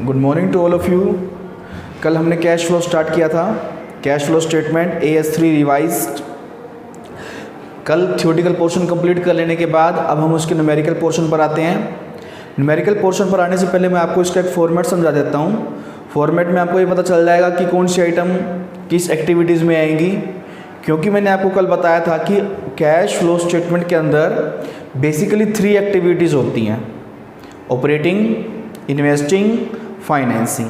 Good morning to all of you. कल हमने cash flow start किया था, cash flow statement AS3 revised. कल थ्योरेटिकल पोर्शन कंप्लीट कर लेने के बाद अब हम उसके न्यूमेरिकल पोर्शन पर आते हैं। न्यूमेरिकल पोर्शन पर आने से पहले मैं आपको इसका एक फॉर्मेट समझा देता हूँ। फॉर्मेट में आपको ये पता चल जाएगा कि कौन सी आइटम किस एक्टिविटीज़ में आएंगी, क्योंकि मैंने आपको कल बताया था कि कैश फ्लो स्टेटमेंट के अंदर बेसिकली 3 एक्टिविटीज़ होती हैं: ऑपरेटिंग, इन्वेस्टिंग, फाइनेंसिंग।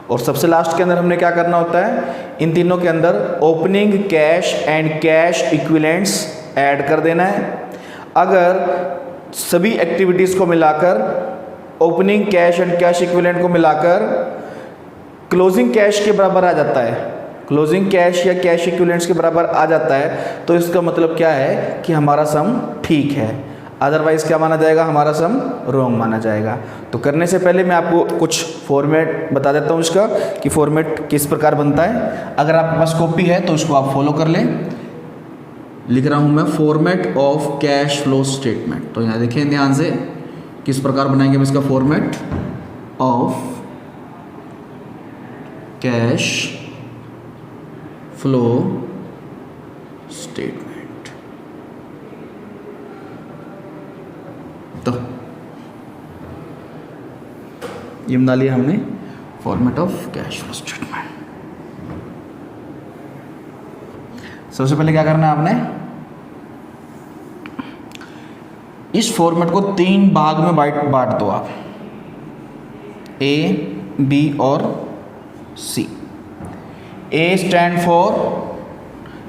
और सबसे लास्ट के अंदर हमने क्या करना होता है, इन तीनों के अंदर opening cash and cash equivalents add कर देना है। अगर सभी एक्टिविटीज़ को मिलाकर, opening cash and cash equivalent को मिलाकर क्लोजिंग कैश के बराबर आ जाता है, क्लोजिंग कैश या कैश इक्विवेलेंट्स के बराबर आ जाता है, तो इसका मतलब क्या है कि हमारा सम ठीक है। अदरवाइज़ क्या माना जाएगा, हमारा सम रॉन्ग माना जाएगा। तो करने से पहले मैं आपको कुछ फॉर्मेट बता देता हूँ इसका कि फॉर्मेट किस प्रकार बनता है। अगर आपके पास कॉपी है तो उसको आप फॉलो कर लें। लिख रहा हूँ मैं format of cash flow statement. तो यहाँ देखें ध्यान से किस प्रकार बनाएंगे हम इसका format of cash flow statement. तो ये बना लिया हमने format of cash flow statement. सबसे पहले क्या करना है आपने, इस फॉर्मेट को 3 भाग में बांट दो आप, A, B और C। A स्टैंड फॉर,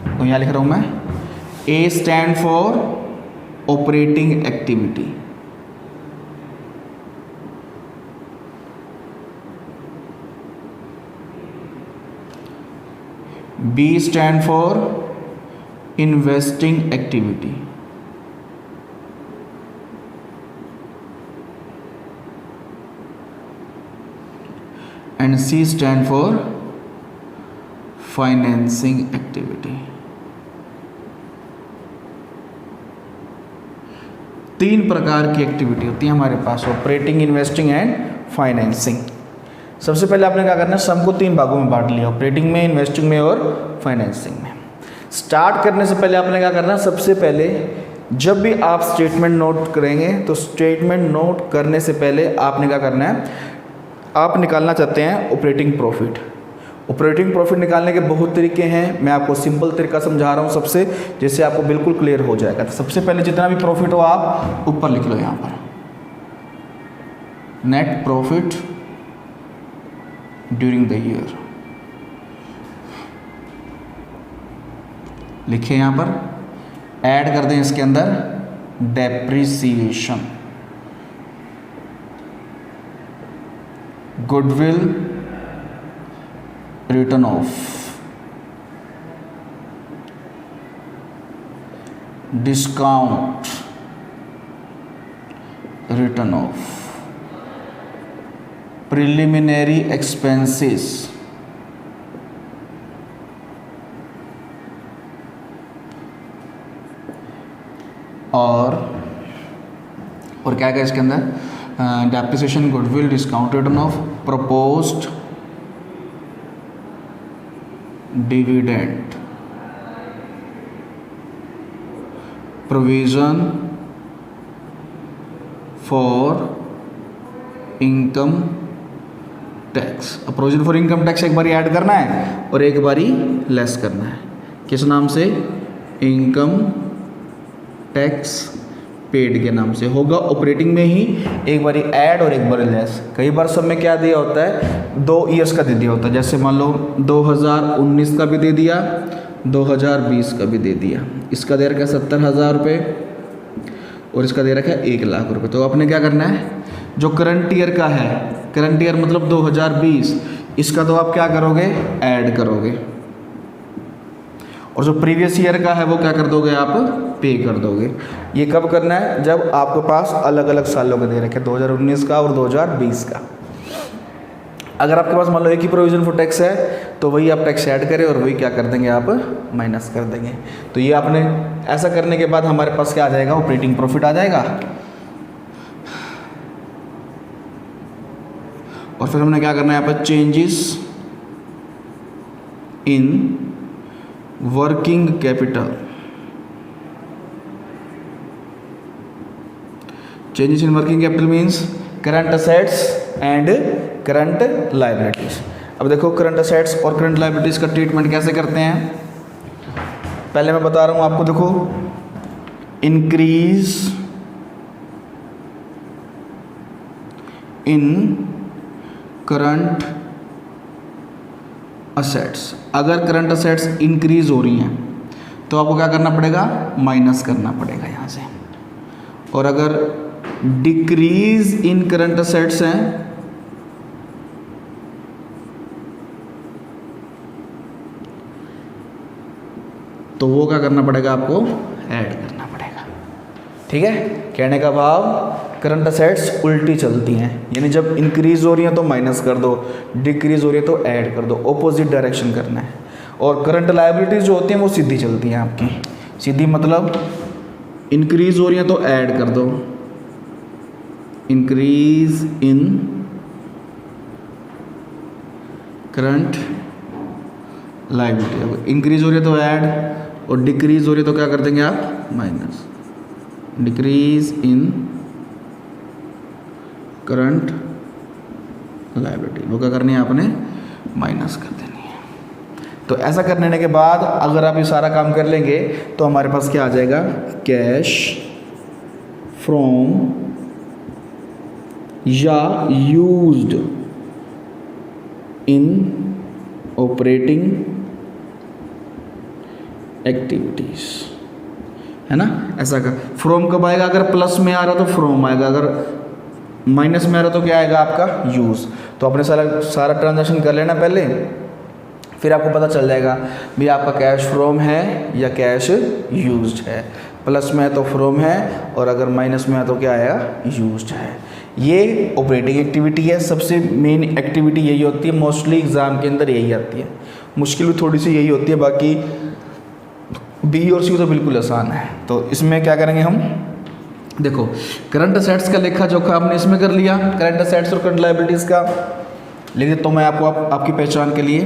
तो यहां लिख रहा हूं मैं, A stand for operating activity, B stand for investing activity, and C stand for financing activity। 3 प्रकार की एक्टिविटी होती है हमारे पास, ऑपरेटिंग, इन्वेस्टिंग एंड फाइनेंसिंग। सबसे पहले आपने क्या करना है, सम को 3 भागों में बांट लिया, ऑपरेटिंग में, इन्वेस्टिंग में और फाइनेंसिंग में। स्टार्ट करने से पहले आपने क्या करना है, सबसे पहले जब भी आप स्टेटमेंट नोट करेंगे तो स्टेटमेंट नोट करने से पहले आपने क्या करना है, आप निकालना चाहते हैं ऑपरेटिंग प्रॉफिट। ऑपरेटिंग प्रॉफिट निकालने के बहुत तरीके हैं, मैं आपको सिंपल तरीका समझा रहा हूँ सबसे, जिससे आपको बिल्कुल क्लियर हो जाएगा। तो सबसे पहले जितना भी प्रॉफिट हो आप ऊपर लिख लो, यहाँ पर net profit during the year लिखे, यहाँ पर ऐड कर दें इसके अंदर depreciation, goodwill return of, discount return of, preliminary expenses, और क्या क्या इसके अंदर, depreciation, goodwill, discount return of, proposed dividend, provision for income tax. अब प्रोविजन फॉर इनकम टैक्स एक बारी ऐड करना है और एक बारी लेस करना है। किस नाम से, इनकम टैक्स पेड के नाम से होगा। ऑपरेटिंग में ही एक बारी ऐड और एक बारी लेस। कई बार सब में क्या दिया होता है, 2 ईयर्स का दे दिया होता है, जैसे मान लो 2019 का भी दे दिया, 2020 का भी दे दिया। इसका दे रखा है 70,000 रुपये और इसका दे रखा है 1 लाख रुपये। तो आपने क्या करना है, जो करंट ईयर का है, करंट ईयर मतलब 2020, इसका तो आप क्या करोगे, ऐड करोगे, और जो प्रीवियस ईयर का है वो क्या कर दोगे, आप पे कर दोगे। ये कब करना है, जब आपके पास अलग अलग सालों के दे रखे, 2019 का और 2020 का। अगर आपके पास मान लो एक ही प्रोविजन फॉर टैक्स है तो वही आप टैक्स ऐड करें और वही क्या कर देंगे, आप माइनस कर देंगे। तो ये आपने ऐसा करने के बाद हमारे पास क्या आ जाएगा, ऑपरेटिंग प्रॉफिट आ जाएगा। और फिर हमने क्या करना है यहाँ पर, changes in working capital. Changes in working capital means current assets and current liabilities. अब देखो करंट असेट्स और करंट लायबिलिटीज का ट्रीटमेंट कैसे करते हैं, पहले मैं बता रहा हूं आपको। देखो, इंक्रीज इन करंट असेट्स, अगर करंट असेट्स इंक्रीज हो रही हैं तो आपको क्या करना पड़ेगा, माइनस करना पड़ेगा यहाँ से। और अगर डिक्रीज इन करंट असेट्स हैं तो वो क्या करना पड़ेगा, आपको ऐड करना पड़ेगा। ठीक है, कहने का भाव करंट असेट्स उल्टी चलती हैं, यानी जब इंक्रीज हो रही हैं तो माइनस कर दो, डिक्रीज हो रही है तो ऐड कर दो, ऑपोजिट डायरेक्शन करना है। और करंट लायबिलिटीज जो होती हैं वो सीधी चलती हैं आपकी। सीधी मतलब इंक्रीज हो रही हैं तो ऐड कर दो, increase in current liability, increase हो रही है तो ऐड, और डिक्रीज हो रही है तो क्या कर देंगे आप, minus. Decrease in current liability, वो क्या करनी है आपने, माइनस कर देनी है। तो ऐसा करने के बाद अगर आप ये सारा काम कर लेंगे तो हमारे पास क्या आ जाएगा, कैश फ्रॉम या यूज्ड इन ऑपरेटिंग एक्टिविटीज, है ना। ऐसा कर, फ्रॉम कब आएगा, अगर प्लस में आ रहा तो फ्रॉम आएगा, अगर माइनस में आ रहा तो क्या आएगा आपका, यूज़। तो आपने सारा ट्रांजैक्शन कर लेना पहले, फिर आपको पता चल जाएगा भी आपका कैश फ्रॉम है या कैश यूज्ड है। प्लस में है तो फ्रॉम है, और अगर माइनस में है तो क्या आएगा, यूज्ड है। ये ऑपरेटिंग एक्टिविटी है, सबसे मेन एक्टिविटी यही होती है, मोस्टली एग्ज़ाम के अंदर यही आती है। मुश्किल भी थोड़ी सी यही होती है, बाकी बी और सी तो बिल्कुल आसान है। तो इसमें क्या करेंगे हम, देखो करंट असेट्स का लेखा जोखा हमने इसमें कर लिया, करंट असेट्स और करंट लायबिलिटीज़ का लिख देता हूँ मैं आपको, आपकी पहचान के लिए।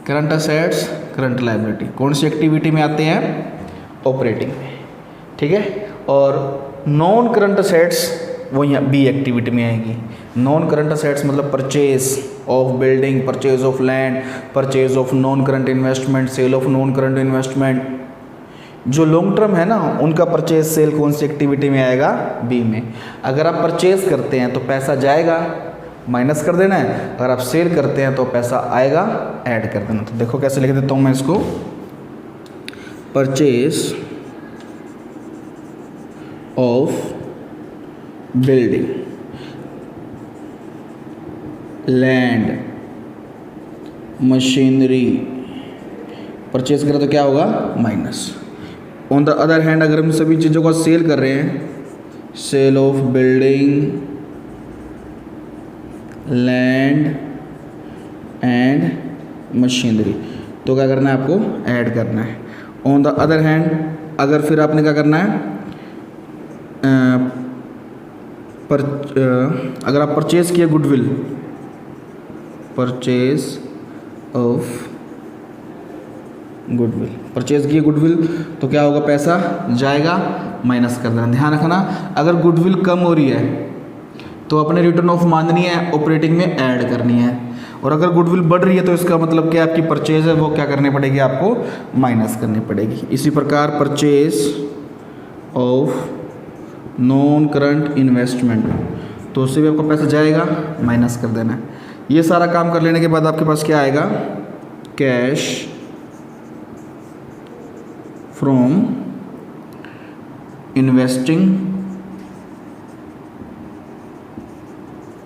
करंट असेट्स, करंट लायबिलिटी कौन सी एक्टिविटी में आते हैं, ऑपरेटिंग में। ठीक है, और नॉन करंट असेट्स वो यहाँ बी एक्टिविटी में आएगी। नॉन करंट असेट्स मतलब purchase of building, purchase of land, purchase of non current investment, sale of non current investment. जो लॉन्ग टर्म है ना, उनका परचेज सेल कौन सी एक्टिविटी में आएगा, बी में। अगर आप परचेज करते हैं तो पैसा जाएगा, माइनस कर देना है। अगर आप सेल करते हैं तो पैसा आएगा, ऐड कर देना। तो देखो कैसे लिख देता हूँ मैं इसको, purchase of building, land, machinery, purchase करें तो क्या होगा, minus. On the other hand अगर हम सभी चीज़ों को सेल कर रहे हैं, sale of building, land and machinery, तो क्या करना है आपको, ऐड करना है। ऑन द अदर हैंड अगर फिर आपने क्या करना है, अगर आप परचेज किए goodwill, purchase of goodwill, purchase किए गुडविल तो क्या होगा, पैसा जाएगा, माइनस कर देना। ध्यान रखना, अगर गुडविल कम हो रही है तो अपने रिटर्न ऑफ माननी है, ऑपरेटिंग में ऐड करनी है। और अगर गुडविल बढ़ रही है तो इसका मतलब क्या, आपकी परचेज है वो क्या करनी पड़ेगी, आपको माइनस करनी पड़ेगी। इसी प्रकार purchase of non current investment, तो उससे भी आपका पैसा जाएगा, माइनस कर देना है। ये सारा काम कर लेने के बाद आपके पास क्या आएगा, कैश फ्रॉम इन्वेस्टिंग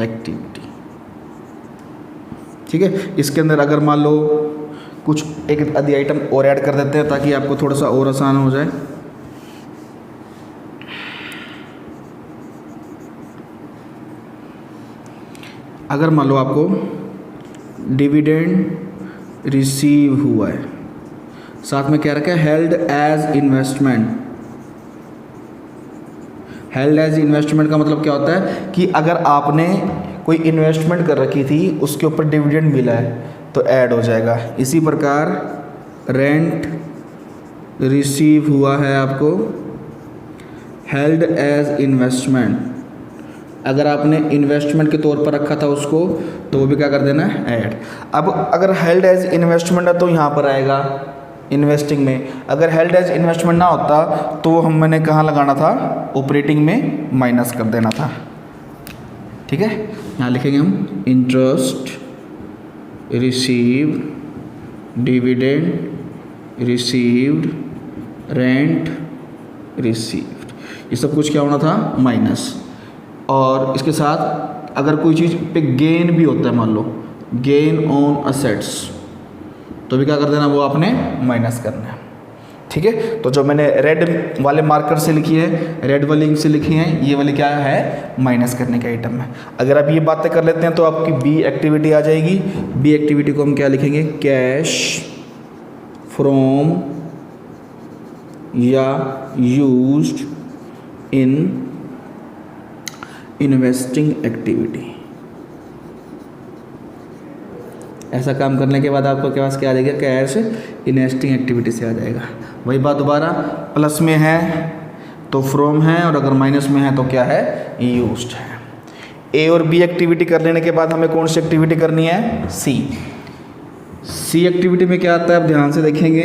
एक्टिविटी। ठीक है, इसके अंदर अगर मान लो कुछ एक आधी आइटम और ऐड कर देते हैं ताकि आपको थोड़ा सा और आसान हो जाए। अगर मान लो आपको डिविडेंड रिसीव हुआ है, साथ में क्या रखा है, held as investment. Held as investment का मतलब क्या होता है कि अगर आपने कोई इन्वेस्टमेंट कर रखी थी, उसके ऊपर डिविडेंड मिला है तो ऐड हो जाएगा। इसी प्रकार रेंट रिसीव हुआ है आपको हेल्ड एज इन्वेस्टमेंट, अगर आपने इन्वेस्टमेंट के तौर पर रखा था उसको तो वो भी क्या कर देना है, ऐड। अब अगर हेल्ड एज इन्वेस्टमेंट है तो यहाँ पर आएगा इन्वेस्टिंग में, अगर हेल्ड एज इन्वेस्टमेंट ना होता तो मैंने कहाँ लगाना था, ऑपरेटिंग में माइनस कर देना था। ठीक है, यहाँ लिखेंगे हम interest received, dividend received, rent received, ये सब कुछ क्या होना था, माइनस। और इसके साथ अगर कोई चीज़ पे गेन भी होता है, मान लो गेन ऑन असेट्स, तो भी क्या कर देना, वो आपने माइनस करना है। ठीक है, तो जो मैंने रेड वाले मार्कर से लिखी है, रेड वाली इंक से लिखी है, ये वाली क्या है, माइनस करने का आइटम है। अगर आप ये बातें कर लेते हैं तो आपकी बी एक्टिविटी आ जाएगी। बी एक्टिविटी को हम क्या लिखेंगे, कैश फ्रॉम या यूज्ड इन इन्वेस्टिंग एक्टिविटी। ऐसा काम करने के बाद आपको के पास क्या आ जाएगा, कैश इन्वेस्टिंग एक्टिविटी से आ जाएगा। वही बात दोबारा, प्लस में है तो फ्रॉम है, और अगर माइनस में है तो क्या है, यूज्ड है। ए और बी एक्टिविटी कर लेने के बाद हमें कौन सी एक्टिविटी करनी है, सी। सी एक्टिविटी में क्या आता है, आप ध्यान से देखेंगे।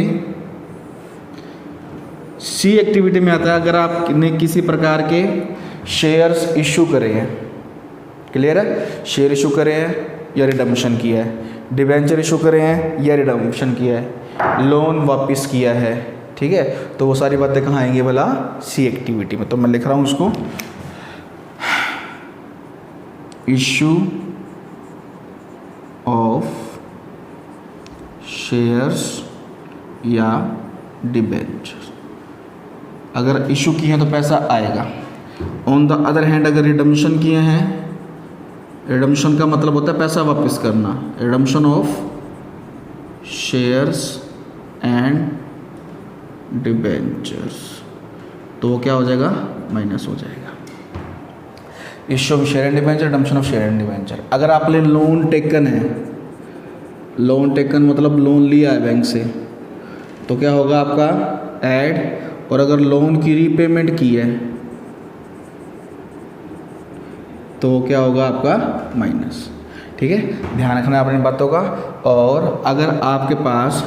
सी एक्टिविटी में आता है अगर आपने किसी प्रकार के शेयर्स इशू करे हैं, क्लियर है, शेयर इशू करे हैं या रिडम्पशन किया है, डिबेंचर इशू करे हैं या रिडम्पशन किया है, लोन वापस किया है, ठीक है, तो वो सारी बातें कहाँ आएंगी भला, सी एक्टिविटी में। तो मैं लिख रहा हूँ उसको, इशू ऑफ शेयर्स या डिबेंचर, अगर इशू किए हैं तो पैसा आएगा। ऑन द अदर हैंड अगर रिडम्पशन किए हैं, रिडम्पशन का मतलब होता है पैसा वापस करना, redemption of shares and debentures, तो वो क्या हो जाएगा, माइनस हो जाएगा। Issue of share and debenture, redemption of share and debenture. अगर आपने लोन टेकन है, लोन टेकन मतलब लोन लिया है बैंक से, तो क्या होगा आपका, ऐड। और अगर लोन की रीपेमेंट की है तो क्या होगा आपका, माइनस। ठीक है, ध्यान रखना है अपनी बातों का। और अगर आपके पास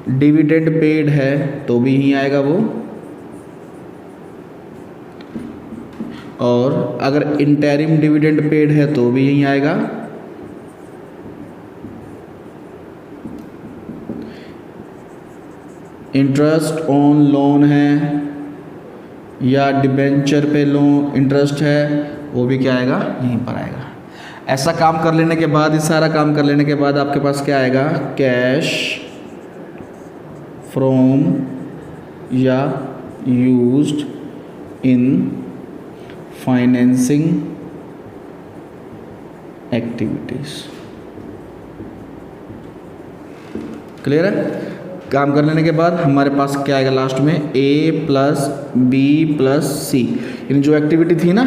डिविडेंड पेड है तो भी यहीं आएगा वो, और अगर इंटरिम डिविडेंड पेड है तो भी यहीं आएगा। इंटरेस्ट ऑन लोन है या डिबेंचर पे लोन इंटरेस्ट है, वो भी क्या आएगा, यहीं पर आएगा। ऐसा काम कर लेने के बाद, इस सारा काम कर लेने के बाद आपके पास क्या आएगा, कैश फ्रॉम या used in financing activities. Clear है, काम कर लेने के बाद हमारे पास क्या आएगा लास्ट में, ए प्लस बी प्लस सी, यानी जो एक्टिविटी थी ना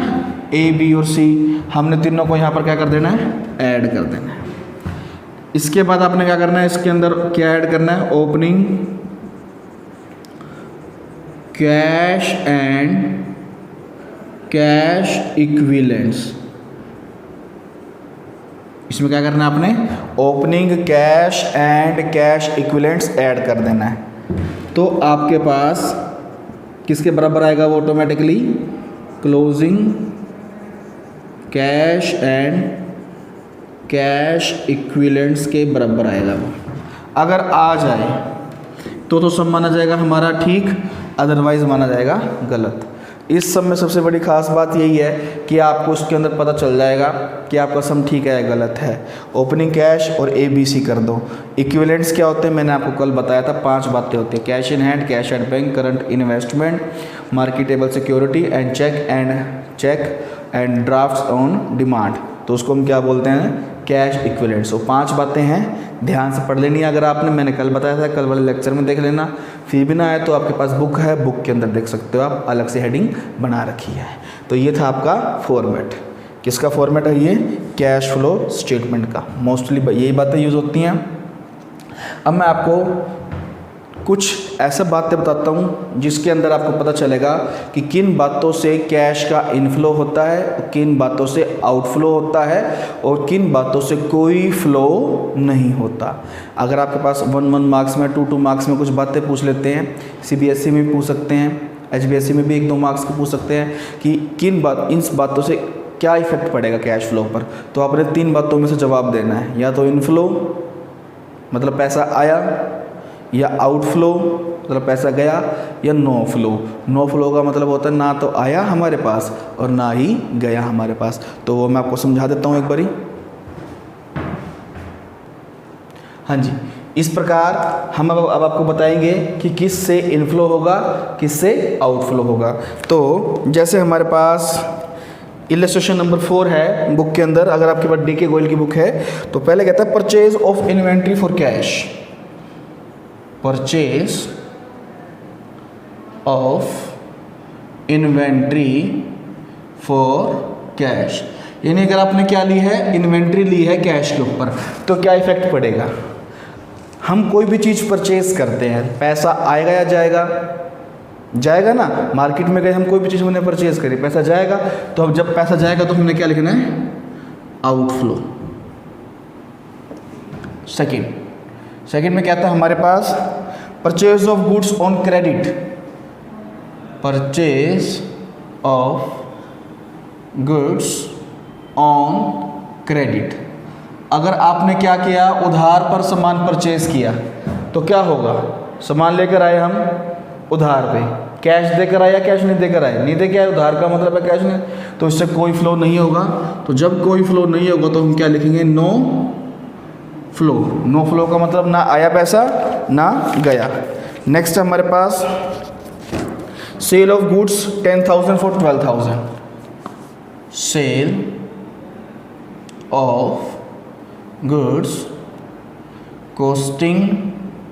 ए बी और सी, हमने तीनों को यहाँ पर क्या कर देना है, ऐड कर देना है। इसके बाद आपने क्या करना है, इसके अंदर क्या ऐड करना है, opening cash and cash equivalents. इसमें क्या करना है आपने, opening cash and cash equivalents add कर देना है। तो आपके पास किसके बराबर आएगा वो, automatically closing cash and cash equivalents के बराबर आएगा वो। अगर आ जाए तो सब माना जाएगा हमारा ठीक, अदरवाइज माना जाएगा गलत। इस सब में सबसे बड़ी खास बात यही है कि आपको उसके अंदर पता चल जाएगा कि आपका सम ठीक है या गलत है। ओपनिंग कैश और ए बी सी कर दो। इक्विवेलेंट्स क्या होते हैं, मैंने आपको कल बताया था, 5 बातें होती हैं, cash in hand, cash at bank, current investment, marketable security and cheque and drafts on demand. तो उसको हम क्या बोलते हैं, कैश इक्विवेलेंट्स। तो 5 बातें हैं, ध्यान से पढ़ लेनी है। अगर आपने, मैंने कल बताया था, कल वाले लेक्चर में देख लेना। फिर भी ना आए तो आपके पास बुक है, बुक के अंदर देख सकते हो आप, अलग से हेडिंग बना रखी है। तो ये था आपका फॉर्मेट। किसका फॉर्मेट है ये? कैश फ्लो स्टेटमेंट का। मोस्टली यही बातें यूज़ होती हैं। अब मैं आपको कुछ ऐसा बातें बताता हूँ जिसके अंदर आपको पता चलेगा कि किन बातों से कैश का इनफ्लो होता है, किन बातों से आउटफ्लो होता है और किन बातों से कोई फ्लो नहीं होता। अगर आपके पास 1 मार्क्स में 2 मार्क्स में कुछ बातें पूछ लेते हैं, CBSE में भी पूछ सकते हैं, HBSE में भी 1-2 मार्क्स को पूछ सकते हैं कि इन बातों से क्या इफेक्ट पड़ेगा कैश फ्लो पर, तो आपने 3 बातों में से जवाब देना है। या तो इनफ्लो मतलब पैसा आया, या आउटफ्लो मतलब पैसा गया, या नो फ्लो। नो फ्लो का मतलब होता है ना तो आया हमारे पास और ना ही गया हमारे पास। तो वो मैं आपको समझा देता हूँ एक बारी। हाँ जी, इस प्रकार हम अब आपको बताएंगे कि किस से इनफ्लो होगा, किस से आउटफ्लो होगा। तो जैसे हमारे पास इलस्ट्रेशन नंबर 4 है बुक के अंदर, अगर आपके पास DK गोयल की बुक है तो पहले कहता है purchase of inventory for cash. Purchase of inventory for cash, यानी अगर आपने क्या ली है? इन्वेंट्री ली है कैश के ऊपर, तो क्या इफेक्ट पड़ेगा? हम कोई भी चीज़ परचेज करते हैं, पैसा आएगा या जाएगा? जाएगा ना। मार्केट में गए, हम कोई भी चीज़ हमने परचेज करी, पैसा जाएगा। तो अब जब पैसा जाएगा तो हमने क्या लिखना है? आउटफ्लो। सेकंड में क्या था हमारे पास? Purchase of goods on credit. Purchase of goods on credit, अगर आपने क्या किया? उधार पर सामान परचेज किया तो क्या होगा? सामान लेकर आए हम उधार पे, कैश देकर आए या कैश नहीं देकर आए? नहीं देकर आए, उधार का मतलब है कैश नहीं, तो इससे कोई फ्लो नहीं होगा। तो जब कोई फ्लो नहीं होगा तो हम क्या लिखेंगे? No flow. नो फ्लो का मतलब ना आया पैसा ना गया। नेक्स्ट हमारे पास sale of goods 10,000 for 12,000। Sale of goods costing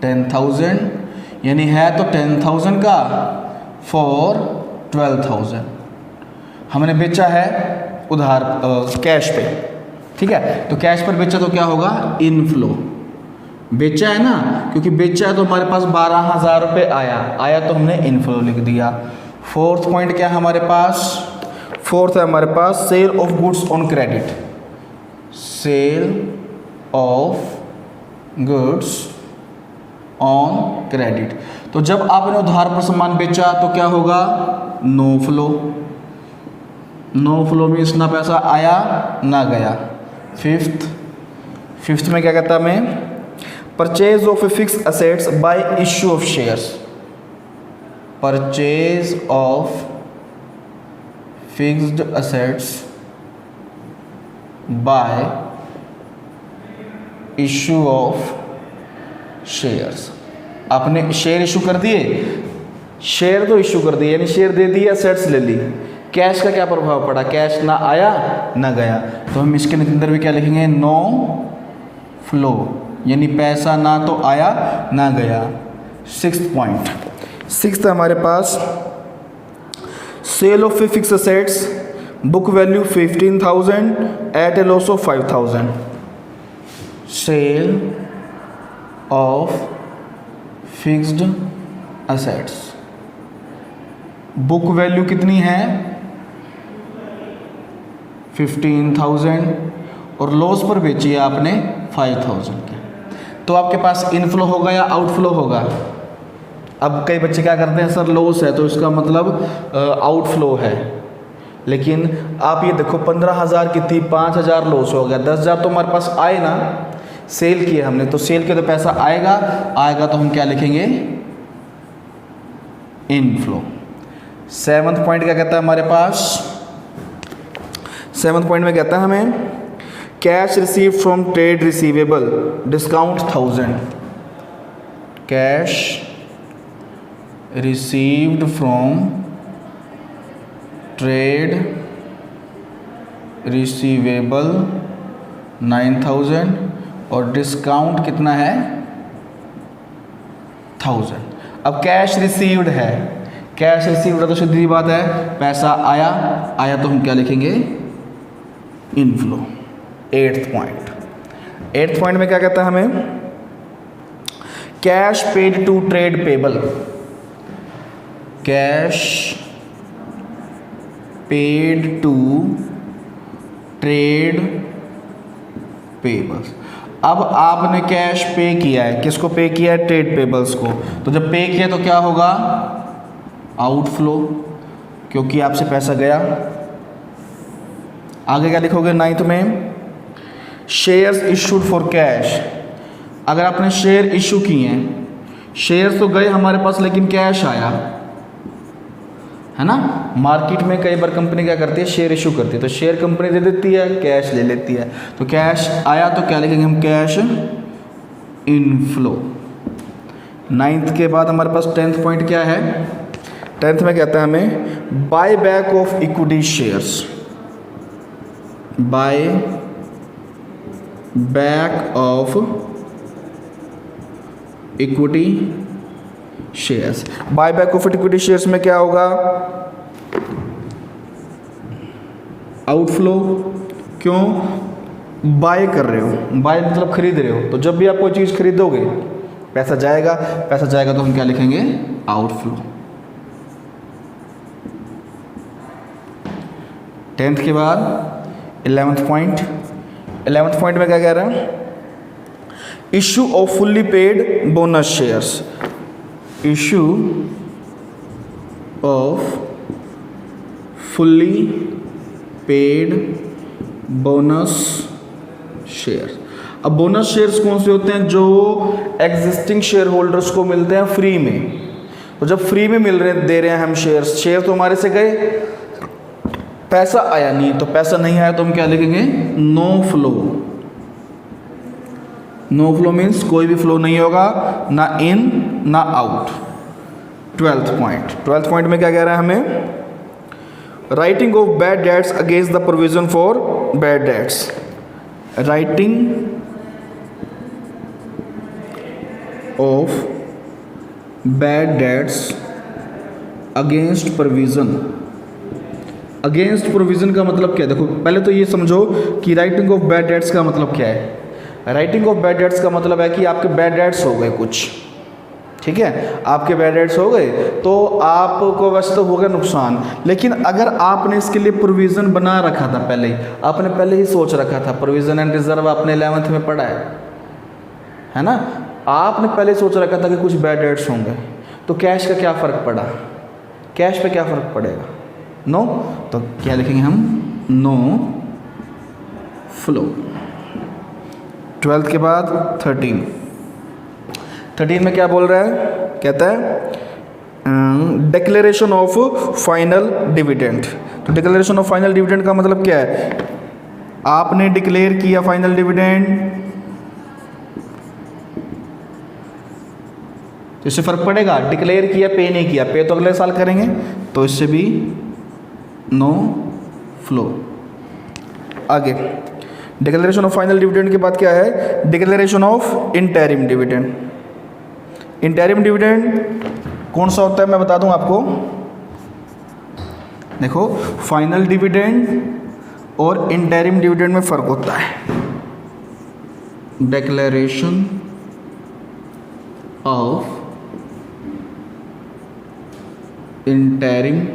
10,000, यानी है तो 10,000 का फॉर 12,000। हमने बेचा है उधार कैश पे, ठीक है। तो कैश पर बेचा तो क्या होगा? इनफ्लो। बेचा है ना, क्योंकि बेचा है तो हमारे पास 12,000 रुपये आया तो हमने इनफ्लो लिख दिया। फोर्थ पॉइंट क्या है हमारे पास? फोर्थ है हमारे पास sale of goods on credit. Sale of goods on credit, तो जब आपने उधार पर सामान बेचा तो क्या होगा? No flow. No flow means ना पैसा आया ना गया। फिफ्थ में क्या कहता है हमें? Purchase of a fix assets bye issue of shares. Purchase of fixed assets bye issue of shares. आपने शेयर इशू कर दिए, शेयर तो इशू कर दिए, यानी शेयर दे दिए, असेट्स ले ली। कैश का क्या प्रभाव पड़ा? कैश ना आया ना गया, तो हम इसके अंदर भी क्या लिखेंगे? नो फ्लो, यानी पैसा ना तो आया ना गया। सिक्स्थ हमारे पास sale of a fix assets, book value 15,000 at a loss of 5,000। Sale of fixed assets, book value कितनी है? 15,000 और लॉस पर बेची है आपने 5,000 के, तो आपके पास इनफ्लो होगा या आउटफ्लो होगा? अब कई बच्चे क्या करते हैं, सर लॉस है तो इसका मतलब आउटफ्लो है, लेकिन आप ये देखो 15,000 की थी, 5,000 लॉस हो गया, 10,000 तो हमारे पास आए ना, सेल किया हमने, तो सेल के तो पैसा आएगा तो हम क्या लिखेंगे? इनफ्लो। सेवंथ पॉइंट क्या कहता है हमारे पास? सेवंथ पॉइंट में कहता है हमें cash receive from trade receivable discount 1,000। Cash received from trade receivable 9,000 और डिस्काउंट कितना है? 1,000। अब कैश रिसीव्ड है, कैश रिसीव्ड है तो सीधी बात है पैसा आया तो हम क्या लिखेंगे? इनफ्लो। 8th पॉइंट में क्या कहता है हमें, cash paid to trade payable, cash paid to trade payables. अब आपने कैश पे किया है, किसको पे किया है, ट्रेड पेबल्स को, तो जब पे किया तो क्या होगा, आउटफ्लो, क्योंकि आपसे पैसा गया। आगे क्या लिखोगे 9th में, शेयर्स इशूड फॉर कैश। अगर आपने शेयर इशू किए हैं, शेयर तो गए हमारे पास लेकिन कैश आया है ना। मार्केट में कई बार कंपनी क्या करती है, शेयर इशू करती है, तो शेयर कंपनी दे देती है, कैश ले लेती है, तो कैश आया तो क्या लिखेंगे हम, कैश इनफ्लो। 9th के बाद हमारे पास 10th पॉइंट क्या है, 10th में कहता है हमें buy back of equity shares, buy back of equity shares. Buy back of equity shares में क्या होगा, आउटफ्लो। क्यों, बाय कर रहे हो, बाय मतलब खरीद रहे हो, तो जब भी आप कोई चीज़ खरीदोगे पैसा जाएगा, पैसा जाएगा तो हम क्या लिखेंगे, आउटफ्लो। 10th के बाद 11th पॉइंट में क्या कह रहा है, issue off fully paid bonus shares, issue off fully paid bonus shares. अब बोनस शेयर्स कौन से होते हैं, जो एग्जिस्टिंग शेयर होल्डर्स को मिलते हैं फ्री में। तो जब फ्री में मिल रहे दे रहे हैं हम शेयर तो हमारे से गए, पैसा आया नहीं, तो पैसा नहीं आया तो हम क्या लिखेंगे, no flow. No flow means कोई भी फ्लो नहीं होगा, ना इन ना आउट। 12th पॉइंट में क्या कह रहा है हमें, writing of bad debts against the provision for bad debts, writing of bad debts against provision. Against provision का मतलब क्या है, देखो पहले तो ये समझो कि राइटिंग ऑफ बैड डेट्स का मतलब क्या है। राइटिंग ऑफ बैड डेट्स का मतलब है कि आपके बैड डेट्स हो गए कुछ, ठीक है, आपके बैड डेट्स हो गए तो आपको वैसे तो होगा नुकसान, लेकिन अगर आपने इसके लिए प्रोविज़न बना रखा था, पहले ही आपने पहले ही सोच रखा था, प्रोविज़न एंड रिजर्व आपने 11th में पढ़ा है ना, आपने पहले सोच रखा था कि कुछ बैड डेट्स होंगे, तो कैश का क्या फ़र्क पड़ा, कैश पे क्या फ़र्क पड़ेगा, नो, तो क्या लिखेंगे हम, नो फ्लो। 12th के बाद 13 में क्या बोल रहा है, कहता है डिक्लेरेशन ऑफ फाइनल डिविडेंड। तो डिक्लेरेशन ऑफ फाइनल डिविडेंड का मतलब क्या है, आपने डिक्लेयर किया फाइनल डिविडेंड, तो इससे फर्क पड़ेगा, डिक्लेयर किया पे नहीं किया, पे तो अगले साल करेंगे, तो इससे भी नो फ्लो। आगे डिक्लेरेशन ऑफ फाइनल डिविडेंड के बाद क्या है, declaration of interim dividend. Interim dividend कौन सा होता है मैं बता दूं आपको, देखो फाइनल डिविडेंड और इंटरिम डिविडेंड में फ़र्क होता है। डिक्लेरेशन ऑफ इंटरिम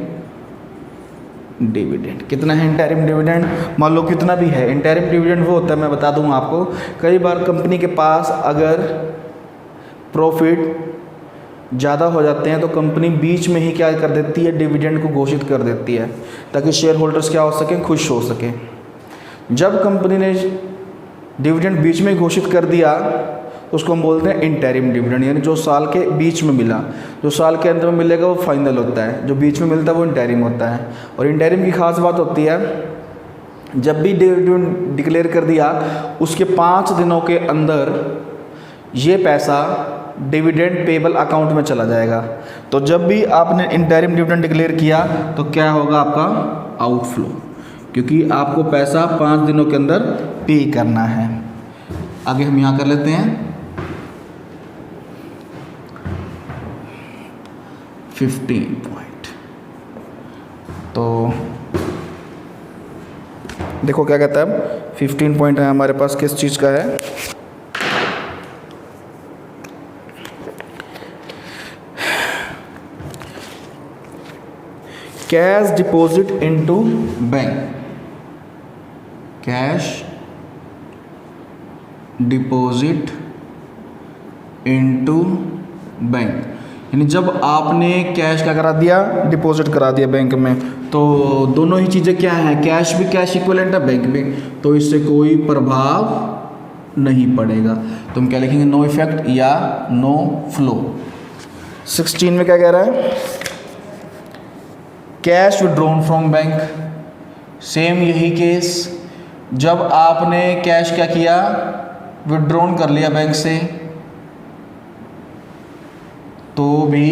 डिविडेंड, कितना है इंटरिम डिविडेंड, मान लो कितना भी है, इंटरिम डिविडेंड वो होता है, मैं बता दूं आपको, कई बार कंपनी के पास अगर प्रॉफिट ज़्यादा हो जाते हैं तो कंपनी बीच में ही क्या कर देती है, डिविडेंड को घोषित कर देती है, ताकि शेयर होल्डर्स क्या हो सकें, खुश हो सकें। जब कंपनी ने डिविडेंड बीच में घोषित कर दिया तो उसको हम बोलते हैं इंटरिम डिविडेंड, यानी जो साल के बीच में मिला, जो साल के अंत में मिलेगा वो फाइनल होता है, जो बीच में मिलता है वो इंटरिम होता है। और इंटरिम की खास बात होती है, जब भी डिविडेंड डिक्लेयर कर दिया उसके 5 दिनों के अंदर ये पैसा डिविडेंड पेबल अकाउंट में चला जाएगा। तो जब भी आपने इंटरिम डिविडेंड डिक्लेयर किया तो क्या होगा आपका, आउटफ्लो, क्योंकि आपको पैसा 5 दिनों के अंदर पे करना है। आगे हम यहाँ कर लेते हैं 15 पॉइंट। तो देखो क्या कहता है, 15 पॉइंट है हमारे पास, किस चीज़ का है, cash deposit into bank, cash deposit into bank, यानी जब आपने कैश क्या करा दिया, डिपॉजिट करा दिया बैंक में, तो दोनों ही चीज़ें क्या हैं, कैश भी कैश इक्विवेलेंट है, बैंक भी, तो इससे कोई प्रभाव नहीं पड़ेगा। तो हम क्या लिखेंगे, नो इफेक्ट या नो फ्लो। 16 में क्या कह रहा है, cash withdrawn from bank, same यही केस, जब आपने कैश क्या किया, विड्रॉन कर लिया बैंक से, तो भी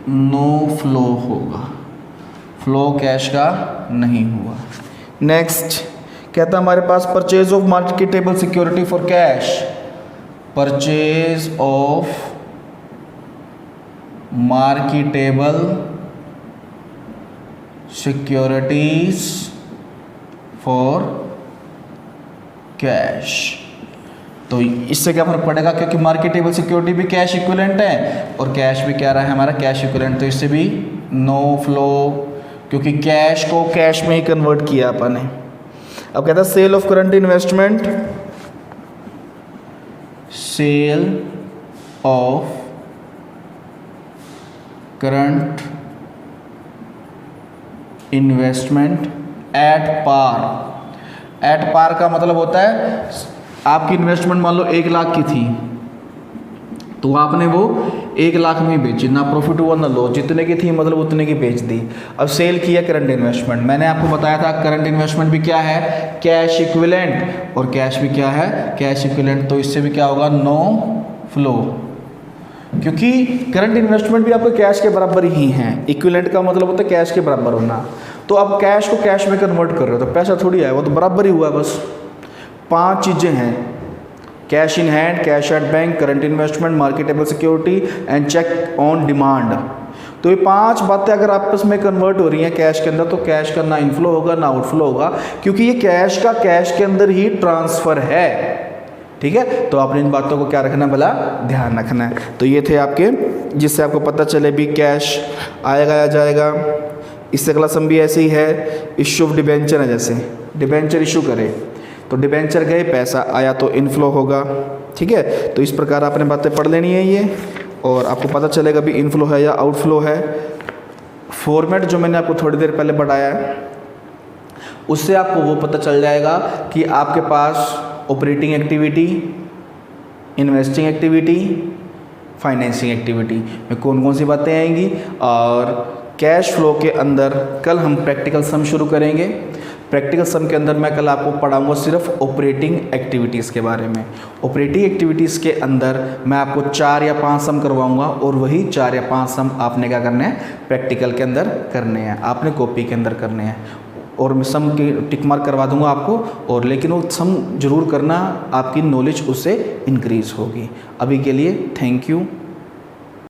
नो फ्लो होगा, फ्लो कैश का नहीं हुआ। नेक्स्ट कहता है हमारे पास, purchase of marketable security for cash, purchase of marketable securities for cash. तो इससे क्या फर्क पड़ेगा, क्योंकि मार्केटेबल सिक्योरिटी भी कैश इक्विवेलेंट है और कैश भी क्या रहा है हमारा, कैश इक्विवेलेंट, तो इससे भी नो फ्लो, क्योंकि कैश को कैश में ही कन्वर्ट किया अपन ने। अब कहता है sale of current investment, sale of current investment at par. At par का मतलब होता है आपकी इन्वेस्टमेंट मान लो 1 लाख की थी, तो आपने वो 1 लाख में ही बेची, ना प्रॉफिट हुआ ना लॉस, जितने की थी मतलब उतने की बेच दी। अब सेल किया करंट इन्वेस्टमेंट, मैंने आपको बताया था करंट इन्वेस्टमेंट भी क्या है, कैश इक्विवेलेंट, और कैश भी क्या है, कैश इक्विवेलेंट, तो इससे भी क्या होगा, नो फ्लो, क्योंकि करंट इन्वेस्टमेंट भी आपके कैश के बराबर ही हैं। इक्विवेलेंट का मतलब होता है कैश के बराबर होना, तो अब कैश को कैश में कन्वर्ट कर रहे हो तो पैसा थोड़ी आया, वो तो बराबर ही हुआ है बस। 5 चीज़ें हैं, cash in hand, cash at bank, current investment, marketable security and cheque on demand. तो ये 5 बातें अगर आपस में कन्वर्ट हो रही हैं कैश के अंदर, तो कैश का ना इनफ्लो होगा ना आउटफ्लो होगा, क्योंकि ये कैश का कैश के अंदर ही ट्रांसफ़र है। ठीक है, तो आपने इन बातों को क्या रखना, भला ध्यान रखना है। तो ये थे आपके, जिससे आपको पता चले भी कैश आएगा या जाएगा। इससे अगला सम भी ऐसे ही है, इश्यू ऑफ डिबेंचर है, जैसे डिबेंचर इशू करे तो डिबेंचर गए, पैसा आया तो इनफ्लो होगा। ठीक है, तो इस प्रकार आपने बातें पढ़ लेनी है ये, और आपको पता चलेगा भी इनफ्लो है या आउटफ्लो है। फॉर्मेट जो मैंने आपको थोड़ी देर पहले बताया है, उससे आपको वो पता चल जाएगा कि आपके पास operating activity, investing activity, financing activity में कौन कौन सी बातें आएंगी। और कैश फ्लो के अंदर कल हम प्रैक्टिकल सम शुरू करेंगे। प्रैक्टिकल सम के अंदर मैं कल आपको पढ़ाऊंगा सिर्फ ऑपरेटिंग एक्टिविटीज़ के बारे में। ऑपरेटिंग एक्टिविटीज़ के अंदर मैं आपको 4 या 5 सम करवाऊंगा, और वही 4 या 5 सम आपने क्या करने हैं, प्रैक्टिकल के अंदर करने हैं, आपने कॉपी के अंदर करने हैं, और मैं सम की टिक मार्क करवा दूंगा आपको, और लेकिन वो सम जरूर करना, आपकी नॉलेज उससे इंक्रीज़ होगी। अभी के लिए थैंक यू।